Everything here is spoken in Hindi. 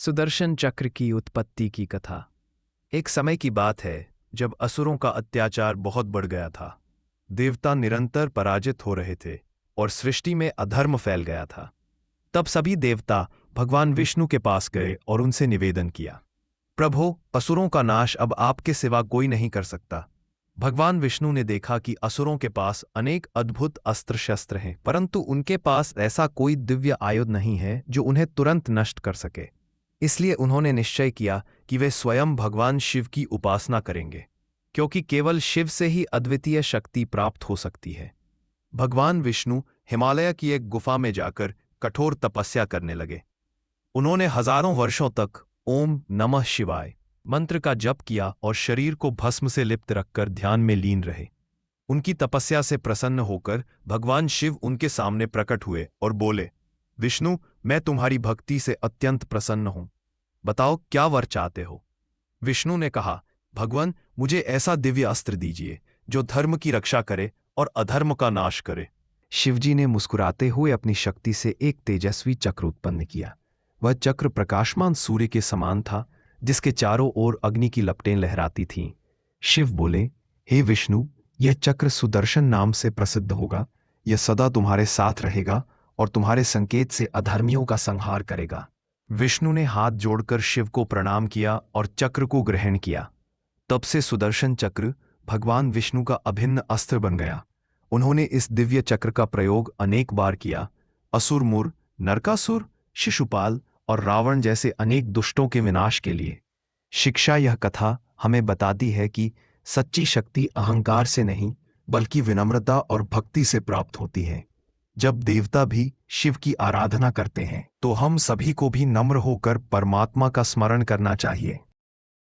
सुदर्शन चक्र की उत्पत्ति की कथा। एक समय की बात है जब असुरों का अत्याचार बहुत बढ़ गया था। देवता निरंतर पराजित हो रहे थे और सृष्टि में अधर्म फैल गया था। तब सभी देवता भगवान विष्णु के पास गए और उनसे निवेदन किया, प्रभो, असुरों का नाश अब आपके सिवा कोई नहीं कर सकता। भगवान विष्णु ने देखा कि असुरों के पास अनेक अद्भुत अस्त्र शस्त्र हैं, परंतु उनके पास ऐसा कोई दिव्य आयुध नहीं है जो उन्हें तुरंत नष्ट कर सके। इसलिए उन्होंने निश्चय किया कि वे स्वयं भगवान शिव की उपासना करेंगे, क्योंकि केवल शिव से ही अद्वितीय शक्ति प्राप्त हो सकती है। भगवान विष्णु हिमालय की एक गुफा में जाकर कठोर तपस्या करने लगे। उन्होंने हजारों वर्षों तक ओम नमः शिवाय मंत्र का जप किया और शरीर को भस्म से लिप्त रखकर ध्यान में लीन रहे। उनकी तपस्या से प्रसन्न होकर भगवान शिव उनके सामने प्रकट हुए और बोले, विष्णु, मैं तुम्हारी भक्ति से अत्यंत प्रसन्न हूं। बताओ क्या वर चाहते हो। विष्णु ने कहा, भगवान, मुझे ऐसा दिव्य अस्त्र दीजिए जो धर्म की रक्षा करे और अधर्म का नाश करे। शिवजी ने मुस्कुराते हुए अपनी शक्ति से एक तेजस्वी चक्र उत्पन्न किया। वह चक्र प्रकाशमान सूर्य के समान था, जिसके चारों ओर अग्नि की लपटें लहराती थीं। शिव बोले, हे विष्णु, यह चक्र सुदर्शन नाम से प्रसिद्ध होगा। यह सदा तुम्हारे साथ रहेगा और तुम्हारे संकेत से अधर्मियों का संहार करेगा। विष्णु ने हाथ जोड़कर शिव को प्रणाम किया और चक्र को ग्रहण किया। तब से सुदर्शन चक्र भगवान विष्णु का अभिन्न अस्त्र बन गया। उन्होंने इस दिव्य चक्र का प्रयोग अनेक बार किया, असुरमुर, नरकासुर, शिशुपाल और रावण जैसे अनेक दुष्टों के विनाश के लिए। शिक्षा यह कथा हमें बताती है कि सच्ची शक्ति अहंकार से नहीं, बल्कि विनम्रता और भक्ति से प्राप्त होती है। जब देवता भी शिव की आराधना करते हैं, तो हम सभी को भी नम्र होकर परमात्मा का स्मरण करना चाहिए।